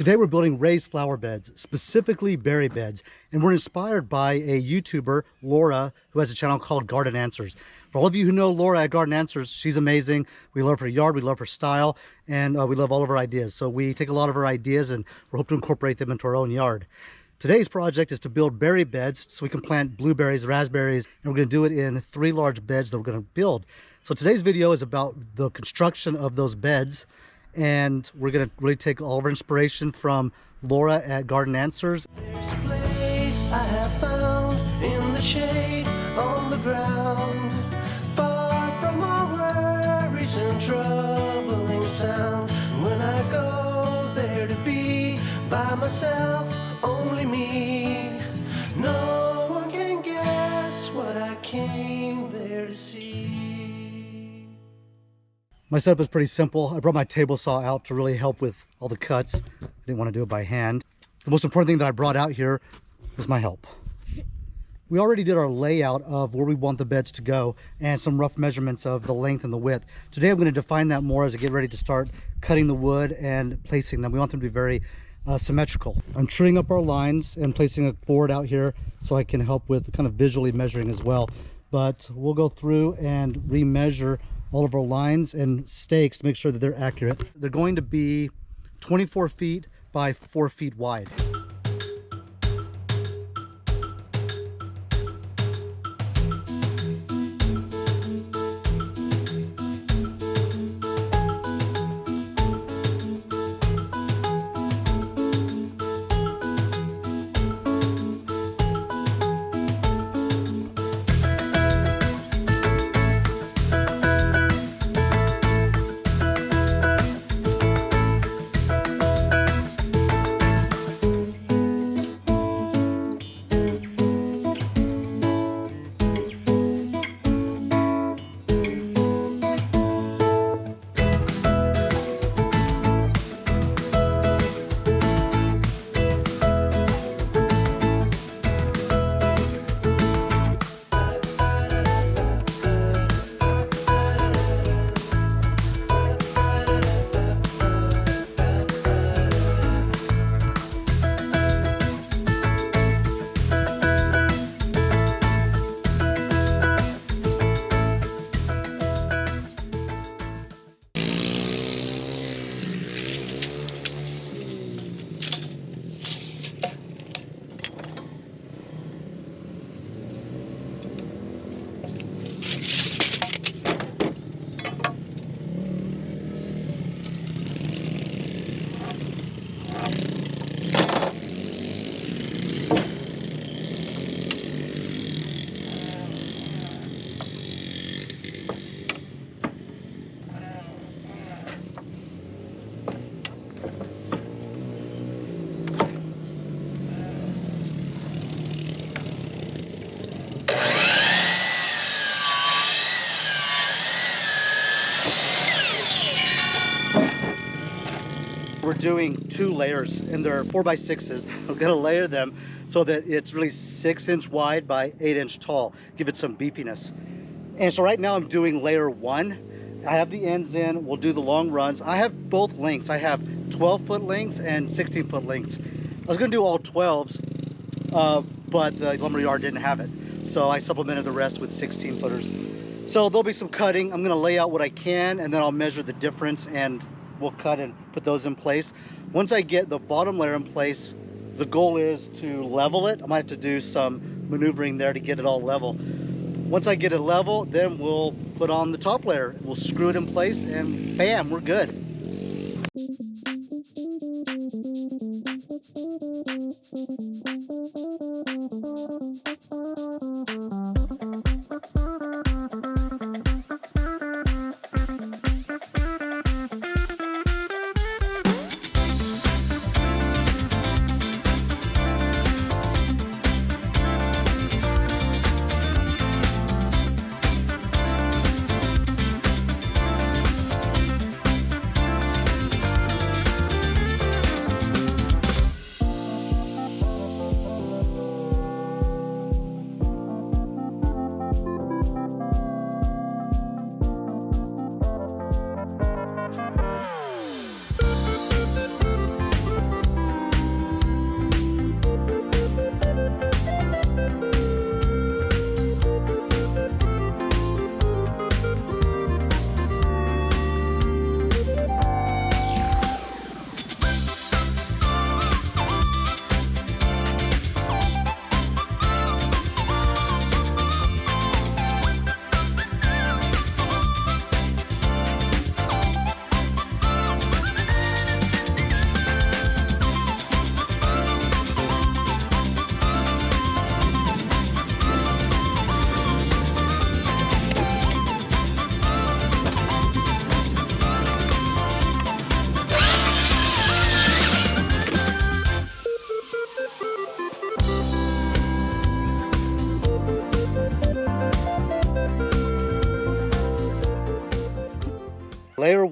Today we're building raised flower beds, specifically berry beds, and we're inspired by a YouTuber, Laura, who has a channel called Garden Answers. For all of you who know Laura at Garden Answers, she's amazing. We love her yard, we love her style, and we love all of her ideas. So we take a lot of her ideas and we hope to incorporate them into our own yard. Today's project is to build berry beds so we can plant blueberries, raspberries, and we're going to do it in 3 large beds that we're going to build. So today's video is about the construction of those beds, and we're going to really take all of our inspiration from Laura at Garden Answers. There's a place I have found in the shade on the ground, far from all worries and troubling sound. When I go there to be by myself, only me, no one can guess what I came there to see. My setup is pretty simple. I brought my table saw out to really help with all the cuts. I didn't want to do it by hand. The most important thing that I brought out here was my help. We already did our layout of where we want the beds to go and some rough measurements of the length and the width. Today I'm going to define that more as I get ready to start cutting the wood and placing them. We want them to be very symmetrical. I'm truing up our lines and placing a board out here so I can help with kind of visually measuring as well. But we'll go through and remeasure all of our lines and stakes to make sure that they're accurate. They're going to be 24 feet by 4 feet wide. We're doing 2 layers and they're 4x6s. We're gonna layer them so that it's really 6-inch wide by 8-inch tall. Give it some beefiness. And so right now I'm doing layer 1. I have the ends in, we'll do the long runs. I have both lengths. I have 12-foot lengths and 16-foot lengths. I was gonna do all 12s, but the lumberyard didn't have it. So I supplemented the rest with 16-footers. So there'll be some cutting. I'm gonna lay out what I can and then I'll measure the difference and we'll cut and put those in place. Once I get the bottom layer in place, the goal is to level it. I might have to do some maneuvering there to get it all level. Once I get it level, then we'll put on the top layer. We'll screw it in place and bam, we're good.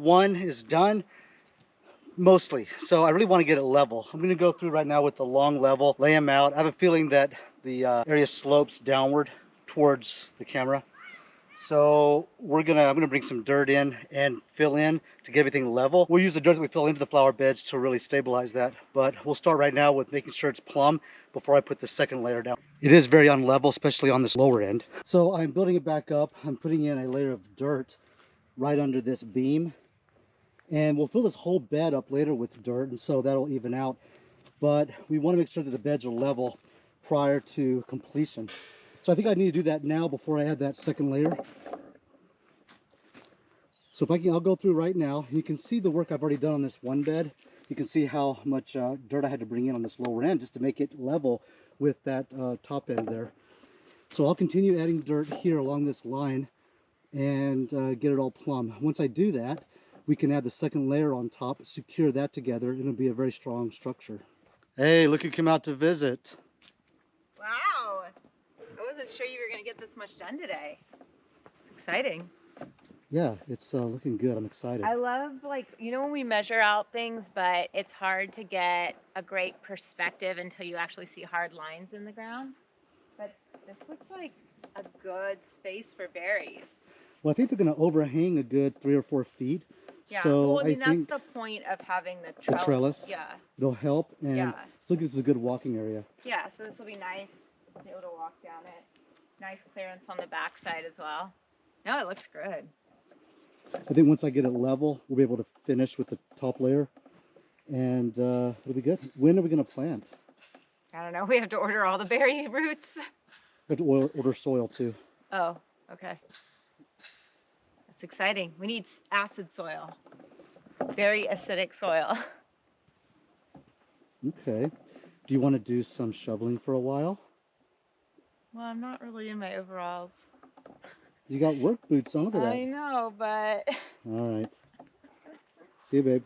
1 is done, mostly. So I really want to get it level. I'm going to go through right now with the long level, lay them out. I have a feeling that the area slopes downward towards the camera. So I'm gonna bring some dirt in and fill in to get everything level. We'll use the dirt that we fill into the flower beds to really stabilize that. But we'll start right now with making sure it's plumb before I put the second layer down. It is very unlevel, especially on this lower end. So I'm building it back up. I'm putting in a layer of dirt right under this beam. And we'll fill this whole bed up later with dirt, and so that'll even out. But we want to make sure that the beds are level prior to completion. So I think I need to do that now before I add that second layer. So I'll go through right now. You can see the work I've already done on this one bed. You can see how much dirt I had to bring in on this lower end just to make it level with that top end there. So I'll continue adding dirt here along this line and get it all plumb. Once I do that, we can add the second layer on top, secure that together, and it'll be a very strong structure. Hey, look who came out to visit. Wow. I wasn't sure you were going to get this much done today. Exciting. Yeah, it's looking good. I'm excited. I love, like, you know when we measure out things, but it's hard to get a great perspective until you actually see hard lines in the ground. But this looks like a good space for berries. Well, I think they're going to overhang a good 3 or 4 feet. Yeah, so well, I mean, that's think the point of having the the trellis. Yeah. It'll help, and Yeah. so this is a good walking area. Yeah, so this will be nice to be able to walk down it. Nice clearance on the back side as well. No, it looks good. I think once I get it level, we'll be able to finish with the top layer, and it'll be good. When are we going to plant? I don't know. We have to order all the berry roots. We have to order soil too. Oh, okay. That's exciting. We need acid soil. Very acidic soil. Okay. Do you want to do some shoveling for a while? Well, I'm not really in my overalls. You got work boots on. Look at that. I know, but... All right. See you, babe.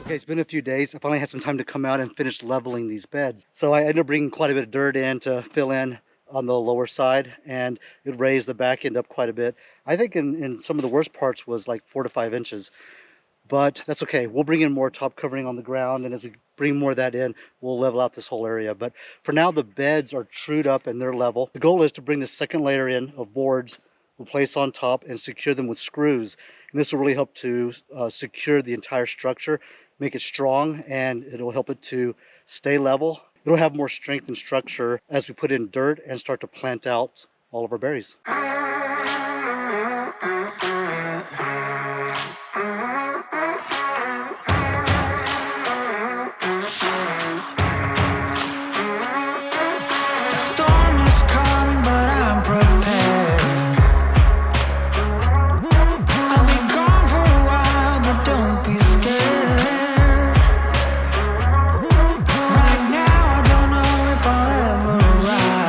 Okay, it's been a few days. I finally had some time to come out and finish leveling these beds. So I ended up bringing quite a bit of dirt in to fill in on the lower side, and it raised the back end up quite a bit. I think in some of the worst parts was like 4 to 5 inches, but that's okay. We'll bring in more top covering on the ground, and as we bring more of that in, we'll level out this whole area. But for now, the beds are trued up and they're level. The goal is to bring the second layer in of boards, we'll place on top and secure them with screws. And this will really help to secure the entire structure, make it strong, and it'll help it to stay level. It'll have more strength and structure as we put in dirt and start to plant out all of our berries. The storm is coming, but I'm prepared. I'll be gone for a while, but don't be scared. Right now, I don't know if I'll ever arrive.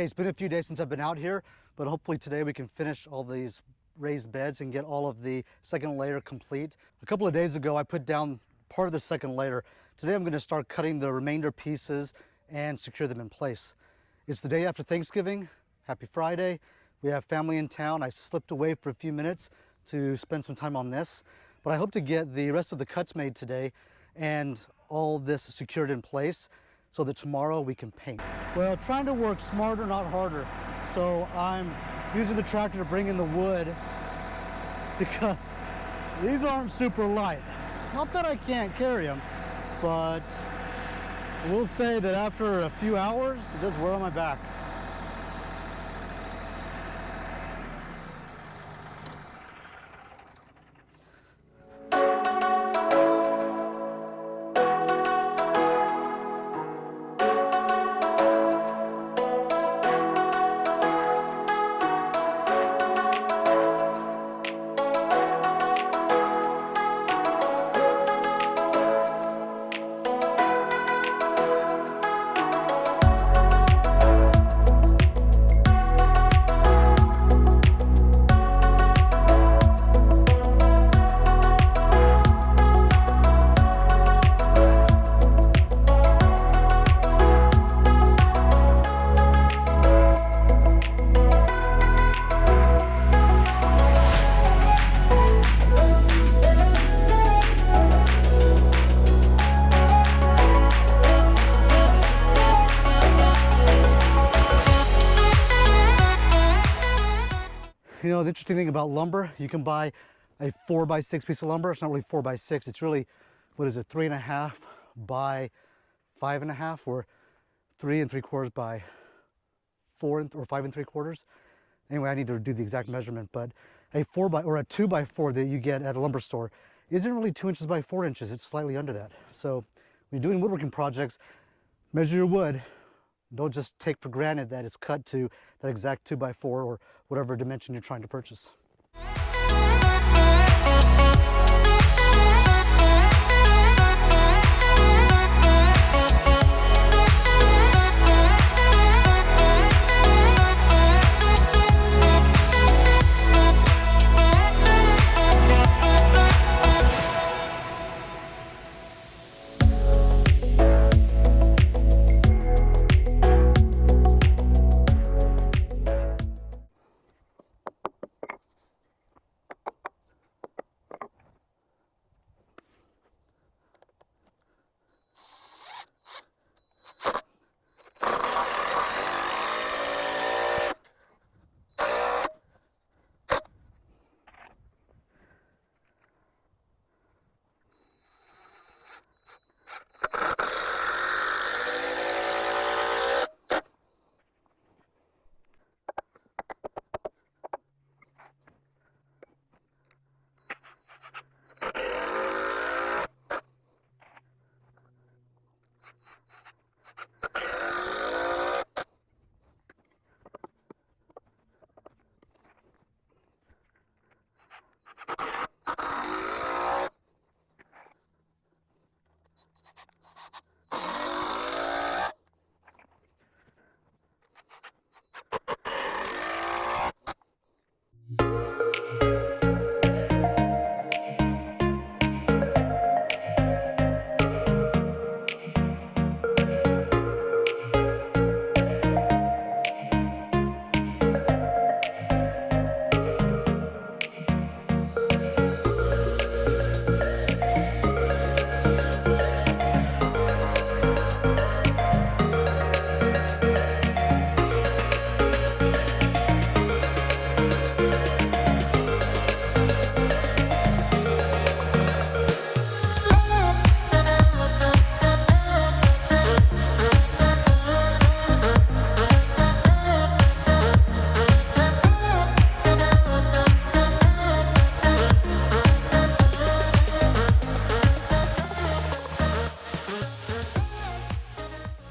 Okay, it's been a few days since I've been out here, but hopefully today we can finish all these raised beds and get all of the second layer complete. A couple of days ago, I put down part of the second layer. Today I'm going to start cutting the remainder pieces and secure them in place. It's the day after Thanksgiving. Happy Friday. We have family in town. I slipped away for a few minutes to spend some time on this, but I hope to get the rest of the cuts made today and all this secured in place so that tomorrow we can paint. Well, trying to work smarter, not harder. So I'm using the tractor to bring in the wood because these aren't super light. Not that I can't carry them, but I will say that after a few hours, it does wear on my back. You know, the interesting thing about lumber, you can buy a 4x6 piece of lumber. It's not really 4x6. It's really, what is it, 3.5 by 5.5, or 3 3/4 by 4 or 5 3/4. Anyway, I need to do the exact measurement, but a 4x or a 2x4 that you get at a lumber store isn't really 2 inches by 4 inches. It's slightly under that. So when you're doing woodworking projects, measure your wood. Don't just take for granted that it's cut to that exact 2x4 or whatever dimension you're trying to purchase.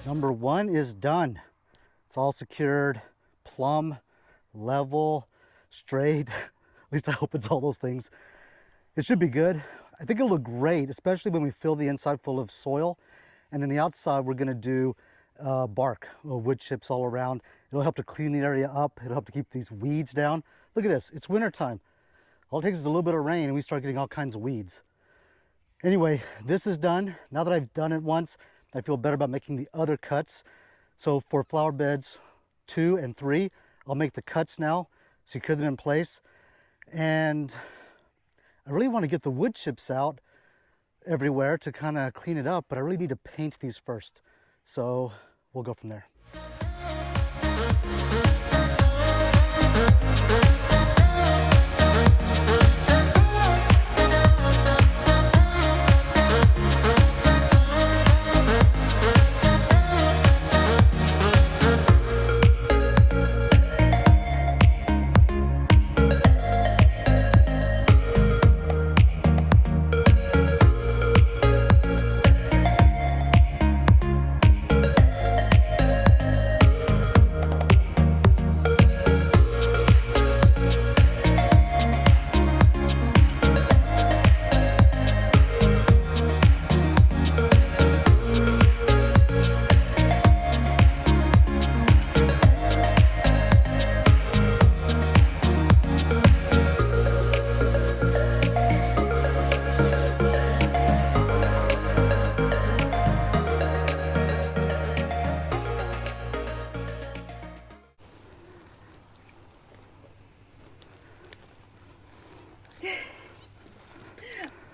Number 1 is done. It's all secured, plumb, level, straight. At least I hope it's all those things. It should be good. I think it'll look great, especially when we fill the inside full of soil. And then the outside, we're gonna do bark, wood chips all around. It'll help to clean the area up. It'll help to keep these weeds down. Look at this, it's winter time. All it takes is a little bit of rain and we start getting all kinds of weeds. Anyway, this is done. Now that I've done it once, I feel better about making the other cuts. So for flower beds 2 and 3, I'll make the cuts now, secure them in place. And I really want to get the wood chips out everywhere to kind of clean it up, but I really need to paint these first. So we'll go from there.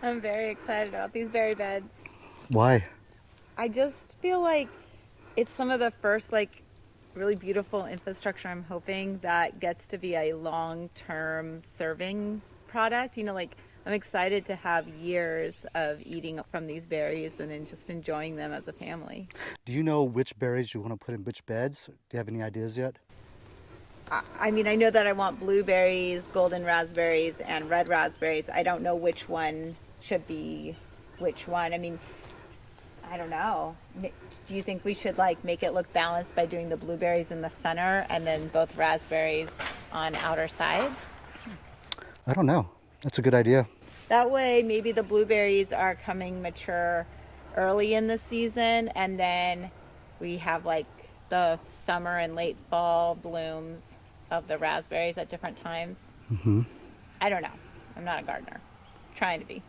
I'm very excited about these berry beds. Why? I just feel like it's some of the first really beautiful infrastructure I'm hoping that gets to be a long-term serving product. I'm excited to have years of eating from these berries and then just enjoying them as a family. Do you know which berries you want to put in which beds? Do you have any ideas yet? I know that I want blueberries, golden raspberries, and red raspberries. I don't know which one should be which one. I don't know. Do you think we should make it look balanced by doing the blueberries in the center and then both raspberries on outer sides? I don't know. That's a good idea. That way maybe the blueberries are coming mature early in the season and then we have the summer and late fall blooms of the raspberries at different times. Mm-hmm. I don't know. I'm not a gardener. Trying to be.